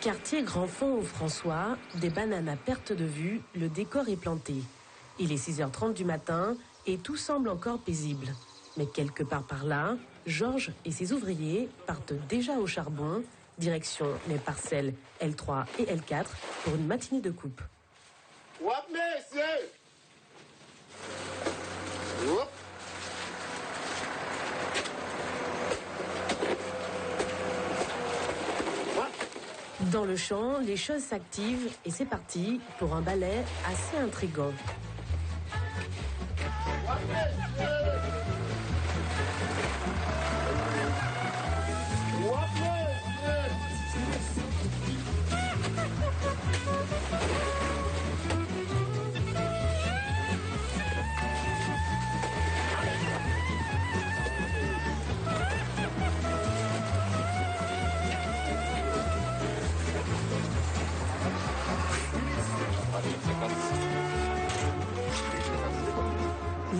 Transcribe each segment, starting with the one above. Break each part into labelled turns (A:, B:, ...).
A: Quartier Grand Fond au François, des bananes à perte de vue, le décor est planté. Il est 6h30 du matin et tout semble encore paisible. Mais quelque part par là, Georges et ses ouvriers partent déjà au charbon, direction les parcelles L3 et L4 pour une matinée de coupe. Dans le champ, les choses s'activent et c'est parti pour un balai assez intrigant.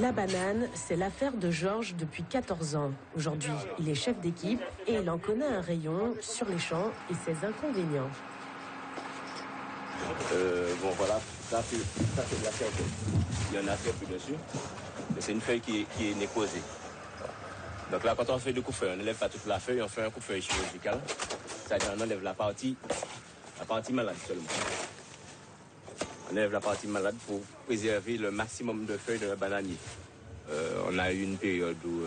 A: La banane, c'est l'affaire de Georges depuis 14 ans. Aujourd'hui, il est chef d'équipe et il en connaît un rayon sur les champs et ses inconvénients.
B: Bon voilà, ça c'est de la terre. Il y en a très peu dessus. C'est une feuille qui est nécrosée. Donc là, quand on fait le coupe-feuille, on n'enlève pas toute la feuille, on fait un coupe-feuille chirurgical. C'est-à-dire on enlève la partie malade seulement. On enlève la partie malade pour préserver le maximum de feuilles de la bananier. On a eu une période où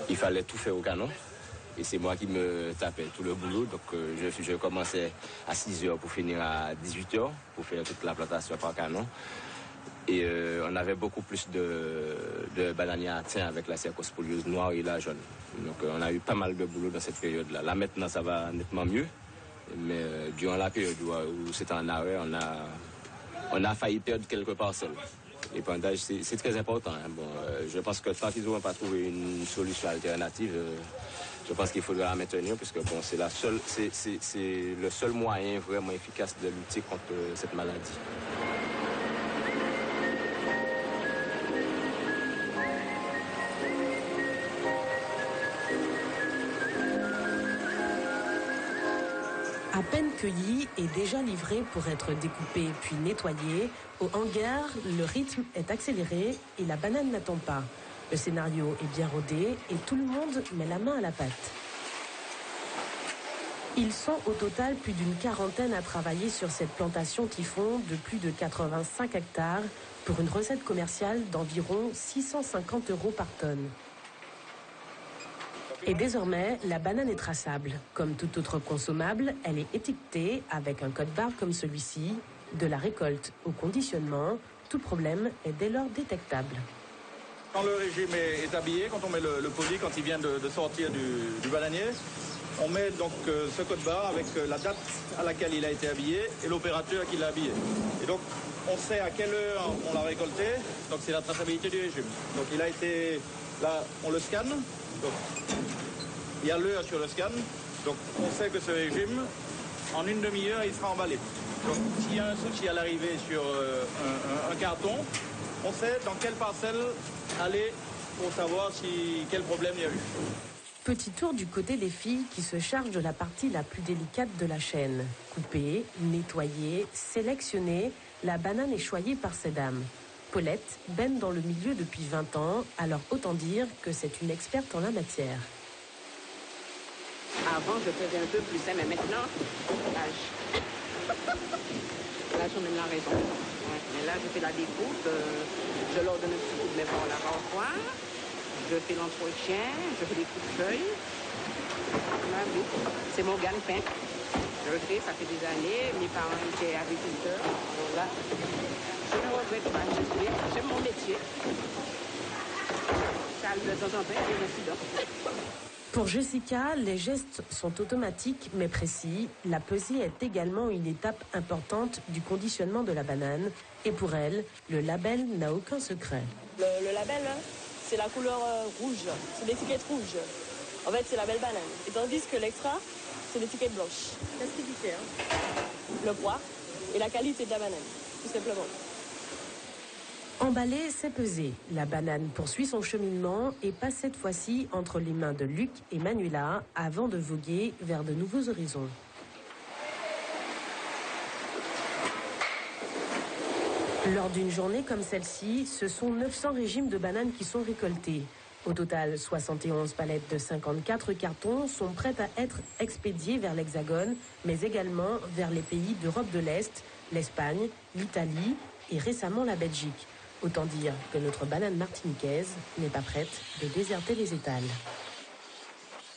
B: il fallait tout faire au canon. Et c'est moi qui me tapais tout le boulot. Donc je commençais à 6h pour finir à 18h pour faire toute la plantation par canon. Et on avait beaucoup plus de bananiers atteints avec la cercosporiose noire et la jaune. Donc on a eu pas mal de boulot dans cette période-là. Là maintenant ça va nettement mieux. Mais durant la période où c'était en arrêt, on a failli perdre quelques parcelles. L'épandage, c'est très important. Hein. Bon, je pense que tant qu'ils n'auront pas trouvé une solution alternative, je pense qu'il faudra la maintenir, puisque bon, c'est le seul moyen vraiment efficace de lutter contre cette maladie.
A: À peine cueilli et déjà livré pour être découpé puis nettoyé, au hangar, le rythme est accéléré et la banane n'attend pas. Le scénario est bien rodé et tout le monde met la main à la pâte. Ils sont au total plus d'une quarantaine à travailler sur cette plantation typhon de plus de 85 hectares pour une recette commerciale d'environ 650 € par tonne. Et désormais, la banane est traçable. Comme toute autre consommable, elle est étiquetée avec un code-barre comme celui-ci. De la récolte au conditionnement, tout problème est dès lors détectable.
C: Quand le régime est habillé, quand on met le poli, quand il vient de sortir du bananier, on met donc ce code-barre avec la date à laquelle il a été habillé et l'opérateur qui l'a habillé. Et donc, on sait à quelle heure on l'a récolté, donc c'est la traçabilité du régime. Donc il a été, là, on le scanne, donc il y a l'heure sur le scan, donc on sait que ce régime, en une demi-heure, il sera emballé. Donc s'il y a un souci à l'arrivée sur un carton, on sait dans quelle parcelle aller pour savoir quel problème il y a eu.
A: Petit tour du côté des filles qui se chargent de la partie la plus délicate de la chaîne. Couper, nettoyer, sélectionner, la banane est choyée par ces dames. Paulette baigne dans le milieu depuis 20 ans, alors autant dire que c'est une experte en la matière.
D: Avant, je faisais un peu plus, mais maintenant, l'âge. Là, j'en ai la raison. Ouais. Mais là, je fais la découpe, je leur donne un petit coup de main par la parfois, je fais l'entretien, je fais des coups de feuilles. C'est mon gagne-pain. Je le fais, ça fait des années. Mes parents étaient agriculteurs. Voilà. Je ne regrette pas, j'aime mon métier. Ça arrive de temps en temps, il y a des incidents.
A: Pour Jessica, les gestes sont automatiques mais précis. La pesée est également une étape importante du conditionnement de la banane. Et pour elle, le label n'a aucun secret.
E: Le label, c'est la couleur rouge, c'est l'étiquette rouge. En fait, c'est la belle banane. Et tandis que l'extra, c'est l'étiquette blanche. Qu'est-ce qui diffère? Le poids et la qualité de la banane, tout simplement.
A: Emballée, c'est pesé. La banane poursuit son cheminement et passe cette fois-ci entre les mains de Luc et Manuela avant de voguer vers de nouveaux horizons. Lors d'une journée comme celle-ci, ce sont 900 régimes de bananes qui sont récoltés. Au total, 71 palettes de 54 cartons sont prêtes à être expédiées vers l'Hexagone, mais également vers les pays d'Europe de l'Est, l'Espagne, l'Italie et récemment la Belgique. Autant dire que notre banane martiniquaise n'est pas prête de déserter les étals.